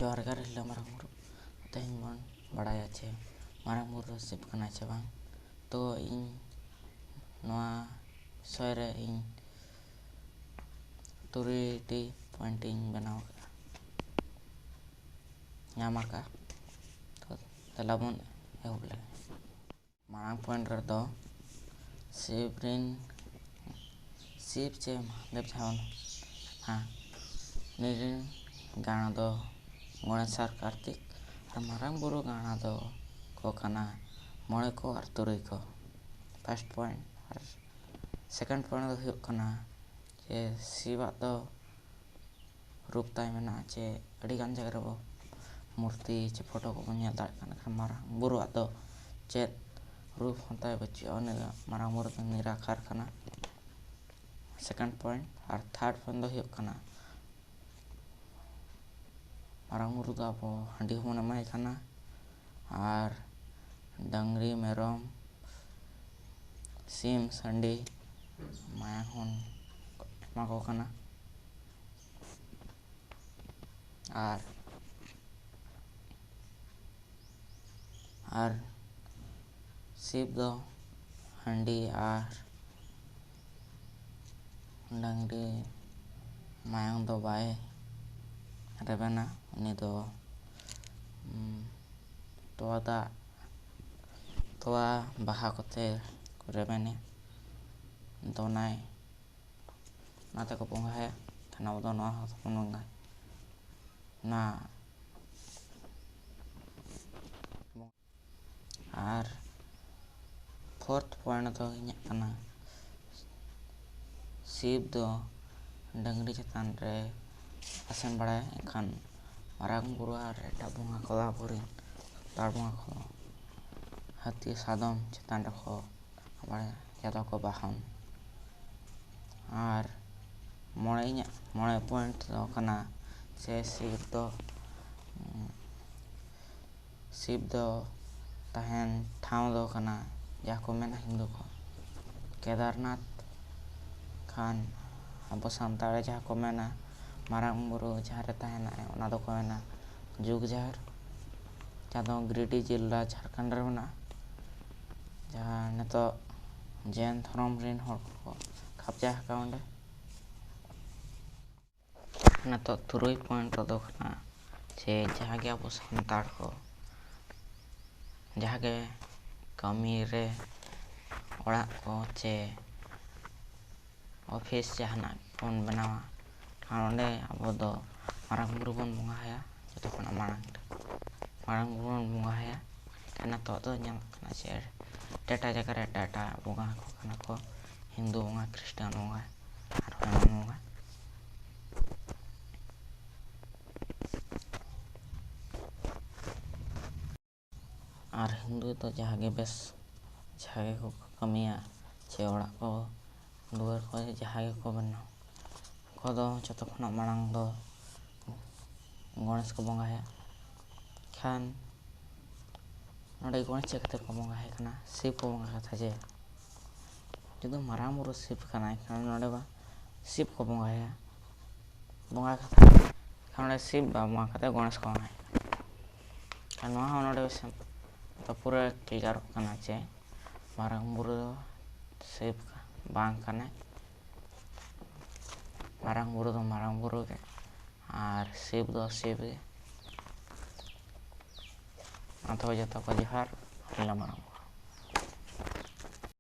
जोहार ᱜᱮ ᱦᱤᱞᱳ ᱢᱟᱨᱟᱝ ᱵᱩᱨᱩ ᱛᱮᱦᱮᱧ ᱵᱚᱱ ᱵᱟᱲᱟᱭᱟ ᱡᱮ ᱢᱟᱨᱟᱝ ᱵᱩᱨᱩ ᱥᱤᱵ ᱠᱟᱱᱟᱭ ᱥᱮ ᱵᱟᱝ᱾ ᱛᱚ ᱤᱧ ᱱᱚᱣᱟ ᱵᱤᱥᱚᱭ ᱨᱮ ᱤᱧ 3টি ᱯᱚᱭᱮᱱᱴ ᱤᱧ ᱵᱮᱱᱟᱣ ᱟᱠᱟᱫᱟ, ᱧᱟᱢ ᱟᱠᱟᱫᱟ᱾ ᱛᱚ ᱫᱮᱞᱟ ᱵᱚᱱ ᱮᱦᱚᱵ ᱞᱮᱜᱮ᱾ ᱢᱟᱨᱟᱝ ᱯᱚᱭᱮᱱᱴ ᱨᱮᱫᱚ ᱥᱤᱵ ᱪᱮ ᱢᱚᱦᱟᱫᱮᱵ ᱡᱟᱦᱟᱸ ᱩᱱᱤ ᱨᱮᱱ ᱜᱟᱬᱟ ᱫᱚ ᱜᱚᱬᱮᱥ ᱟᱨ ᱠᱟᱨᱛᱤᱠ, ᱟᱨ ᱢᱟᱨᱟᱝ ᱵᱩᱨᱩ ᱜᱟᱬᱟ ᱫᱚ ᱠᱚ ᱠᱟᱱᱟ ᱢᱚᱬᱮ ᱠᱚ ᱟᱨ ᱛᱩᱨᱩᱭ ᱠᱚ, ᱯᱷᱟᱥᱴ ᱯᱚᱭᱮᱱᱴ᱾ ᱟᱨ ᱥᱮᱠᱮᱱᱰ ᱯᱚᱭᱮᱱᱴ ᱫᱚ ᱦᱩᱭᱩᱜ ᱠᱟᱱᱟ ᱡᱮ ᱥᱤᱵᱟᱜ ᱫᱚ ᱨᱩᱯ ᱛᱟᱭ ᱢᱮᱱᱟᱜᱼᱟ, ᱡᱮ ᱟᱹᱰᱤᱜᱟᱱ ᱡᱟᱭᱜᱟ ᱨᱮᱵᱚ ᱢᱩᱨᱛᱤ ᱪᱮ ᱯᱷᱳᱴᱳ ᱠᱚᱵᱚᱱ ᱧᱮᱞ ᱫᱟᱲᱮᱭᱟᱜ ᱠᱟᱱᱟ, ᱠᱷᱟᱱ ᱢᱟᱨᱟᱝ ᱵᱩᱨᱩᱣᱟᱜ ᱫᱚ ᱪᱮᱫ ᱨᱩᱯ ᱦᱚᱸ ᱛᱟᱭ ᱵᱟᱹᱪᱩᱜᱼᱟ᱾ ᱩᱱᱤ ᱫᱚ ᱢᱟᱨᱟᱝ ᱵᱩᱨᱩ ᱫᱚ ᱱᱤᱨᱟᱠᱟᱨ ᱠᱟᱱᱟ, ᱥᱮᱠᱮᱱᱰ ᱯᱚᱭᱮᱱᱴ᱾ ᱟᱨ ᱛᱷᱟᱨᱰ ᱯᱚᱭᱮᱱᱴ ᱫᱚ ᱦᱩᱭᱩᱜ ᱠᱟᱱᱟ ᱢᱟᱨᱟᱝ ᱵᱩᱨᱩ ᱫᱚ ᱟᱵᱚ ᱦᱟᱺᱰᱤ ᱦᱚᱸᱵᱚᱱ ᱮᱢᱟᱭ ᱠᱟᱱᱟ, ᱟᱨ ᱰᱟᱝᱨᱤ ᱢᱮᱨᱚᱢ ᱥᱤᱢ ᱥᱟᱺᱰᱤ ᱢᱟᱭᱟᱝ ᱦᱚᱸ ᱮᱢᱟ ᱠᱚ ᱠᱟᱱᱟ᱾ ᱟᱨ ᱥᱤᱵ ᱫᱚ ᱦᱟᱺᱰᱤ ᱟᱨ ᱰᱟᱝᱨᱤ ᱢᱟᱭᱟᱝ ᱫᱚ ᱵᱟᱭ ᱨᱮᱵᱮᱱᱟ, ᱩᱱᱤ ᱫᱚ ᱛᱚᱣᱟ ᱵᱟᱦᱟ ᱠᱚᱛᱮ ᱠᱚ ᱨᱮᱵᱮᱱᱮ ᱫᱚᱱᱟᱭ, ᱚᱱᱟ ᱛᱮᱠᱚ ᱵᱚᱸᱜᱟᱭᱟ᱾ ᱠᱷᱟᱱ ᱟᱵᱚ ᱫᱚ ᱱᱚᱣᱟ ᱦᱚᱸᱵᱚᱱ ᱵᱚᱸᱜᱟᱭᱟ ᱚᱱᱟ᱾ ᱟᱨ ᱯᱷᱳᱨᱛᱷ ᱯᱚᱭᱮᱱᱴ ᱫᱚ ᱤᱧᱟᱹᱜ ᱠᱟᱱᱟ ᱥᱤᱵ ᱫᱚ ᱰᱟᱝᱨᱤ ᱪᱮᱛᱟᱱ ᱨᱮ ᱟᱥᱮᱱ ᱵᱟᱲᱟᱭᱟ, ᱮᱱᱠᱷᱟᱱ ᱢᱟᱨᱟᱝ ᱵᱩᱨᱩ ᱟᱨ ᱮᱴᱟᱜ ᱵᱚᱸᱜᱟ ᱠᱚᱫᱚ ᱟᱵᱚᱨᱮᱱ ᱥᱟᱱᱛᱟᱲ ᱵᱚᱸᱜᱟ ᱠᱚ ᱦᱟᱹᱛᱤ ᱥᱟᱫᱚᱢ ᱪᱮᱛᱟᱱ ᱨᱮᱠᱚ ᱵᱟᱲᱟᱭᱟ, ᱡᱟᱦᱟᱸ ᱫᱚᱠᱚ ᱵᱟᱦᱚᱱ᱾ ᱟᱨ ᱢᱚᱬᱮ ᱯᱚᱭᱮᱱᱴ ᱫᱚ ᱠᱟᱱᱟ ᱥᱮ ᱥᱤᱵ ᱫᱚ ᱛᱟᱦᱮᱱ ᱴᱷᱟᱶ ᱫᱚ ᱠᱟᱱᱟ ᱡᱟᱦᱟᱸ ᱠᱚ ᱢᱮᱱᱟ ᱦᱤᱱᱫᱩ ᱠᱚ ᱠᱮᱫᱟᱨᱱᱟᱛᱷ᱾ ᱠᱷᱟᱱ ᱟᱵᱚ ᱥᱟᱱᱛᱟᱲ ᱡᱟᱦᱟᱸ ᱠᱚ ᱢᱮᱱᱟ ᱢᱟᱨᱟᱝ ᱵᱩᱨᱩ ᱡᱟᱦᱟᱸ ᱨᱮ ᱛᱟᱦᱮᱱᱟᱭ ᱚᱱᱟ ᱫᱚᱠᱚ ᱢᱮᱱᱟ ᱡᱩᱜᱽ ᱡᱟᱦᱮᱨ, ᱡᱟᱦᱟᱸ ᱫᱚ ᱜᱤᱨᱤᱰᱤ ᱡᱮᱞᱟ ᱡᱷᱟᱲᱠᱷᱚᱸᱰ ᱨᱮ ᱢᱮᱱᱟᱜᱼᱟ, ᱡᱟᱦᱟᱸ ᱱᱤᱛᱚᱜ ᱡᱮᱱ ᱫᱷᱚᱨᱚᱢ ᱨᱮᱱ ᱦᱚᱲ ᱠᱚ ᱠᱟᱵᱽᱡᱟ ᱟᱠᱟᱫᱟ ᱚᱸᱰᱮ᱾ ᱱᱤᱛᱚᱜ ᱛᱩᱨᱩᱭ ᱯᱚᱭᱮᱱᱴ ᱨᱮᱫᱚ ᱠᱟᱱᱟ ᱡᱮ ᱡᱟᱦᱟᱸ ᱜᱮ ᱟᱵᱚ ᱥᱟᱱᱛᱟᱲ ᱠᱚ ᱡᱟᱦᱟᱸ ᱜᱮ ᱠᱟᱹᱢᱤ ᱨᱮ ᱚᱲᱟᱜ ᱠᱚ ᱪᱮ ᱚᱯᱷᱤᱥ ᱡᱟᱦᱟᱱᱟᱜ ᱵᱚᱱ ᱵᱮᱱᱟᱣᱟ, ᱠᱷᱟᱱ ᱚᱸᱰᱮ ᱟᱵᱚ ᱫᱚ ᱢᱟᱨᱟᱝ ᱵᱩᱨᱩ ᱵᱚᱱ ᱵᱚᱸᱜᱟᱭᱟ ᱡᱚᱛᱚ ᱠᱷᱚᱱᱟᱜ ᱢᱟᱨᱟᱝ ᱵᱩᱨᱩ ᱵᱚᱱ ᱵᱚᱸᱜᱟᱭᱟ᱾ ᱱᱤᱛᱚᱜ ᱫᱚ ᱧᱮᱞᱚᱜ ᱠᱟᱱᱟ ᱡᱮ ᱮᱴᱟᱜ ᱡᱟᱭᱜᱟ ᱨᱮ ᱮᱴᱟᱜ ᱵᱚᱸᱜᱟ ᱠᱚ ᱠᱟᱱᱟ ᱠᱚ, ᱦᱤᱱᱫᱩ ᱵᱚᱸᱜᱟ, ᱠᱷᱨᱤᱥᱴᱟᱱ ᱵᱚᱸᱜᱟ, ᱟᱨᱦᱚᱸ ᱮᱢᱟᱱ ᱵᱚᱸᱜᱟ᱾ ᱟᱨ ᱦᱤᱱᱫᱩ ᱫᱚ ᱡᱟᱦᱟᱸ ᱜᱮ ᱠᱚ ᱠᱟᱹᱢᱤᱭᱟ ᱪᱮ ᱚᱲᱟᱜ ᱠᱚ ᱫᱩᱣᱟᱹᱨ ᱠᱚ ᱡᱟᱦᱟᱸ ᱜᱮᱠᱚ ᱵᱮᱱᱟᱣ, ᱩᱱᱠᱩ ᱫᱚ ᱡᱚᱛᱚ ᱠᱷᱚᱱᱟᱜ ᱢᱟᱲᱟᱝ ᱫᱚ ᱜᱚᱬᱮᱥ ᱠᱚ ᱵᱚᱸᱜᱟᱭᱟ᱾ ᱠᱷᱟᱱ ᱱᱚᱰᱮ ᱜᱚᱬᱮᱥ ᱪᱮᱫ ᱠᱷᱟᱹᱛᱤᱨ ᱠᱚ ᱵᱚᱸᱜᱟᱭᱮ ᱠᱟᱱᱟ? ᱥᱤᱵ ᱠᱚ ᱵᱚᱸᱜᱟ ᱠᱟᱛᱷᱟ ᱡᱮ ᱡᱩᱫᱤ ᱢᱟᱨᱟᱝ ᱵᱩᱨᱩ ᱥᱤᱵ ᱠᱟᱱᱟᱭ, ᱠᱷᱟᱱ ᱱᱚᱰᱮ ᱢᱟ ᱥᱤᱵ ᱠᱚ ᱵᱚᱸᱜᱟᱭᱟ ᱵᱚᱸᱜᱟ ᱠᱟᱛᱷᱟ, ᱠᱷᱟᱱ ᱱᱚᱰᱮ ᱥᱤᱵ ᱵᱚᱸᱜᱟ ᱠᱟᱛᱮ ᱜᱚᱬᱮᱥ ᱠᱚ ᱵᱚᱸᱜᱟᱭᱟ᱾ ᱠᱷᱟᱱ ᱱᱚᱣᱟ ᱦᱚᱸ ᱱᱚᱰᱮ ᱫᱚ ᱯᱩᱨᱟᱹ ᱠᱞᱤᱭᱟᱨᱚᱜ ᱠᱟᱱᱟ ᱡᱮ ᱢᱟᱨᱟᱝ ᱵᱩᱨᱩ ᱫᱚ ᱥᱤᱵ ᱵᱟᱝ ᱠᱟᱱᱟᱭ, ᱢᱟᱨᱟᱝ ᱵᱩᱨᱩ ᱫᱚ ᱢᱟᱨᱟᱝ ᱵᱩᱨᱩ ᱜᱮ, ᱟᱨ ᱥᱤᱵ ᱫᱚ ᱥᱤᱵ ᱜᱮ᱾ ᱚᱱᱟ ᱛᱚᱵᱮ ᱡᱚᱛᱚ ᱠᱚ ᱡᱚᱦᱟᱨ, ᱦᱤᱞᱳ ᱢᱟᱨᱟᱝ ᱵᱩᱨᱩ᱾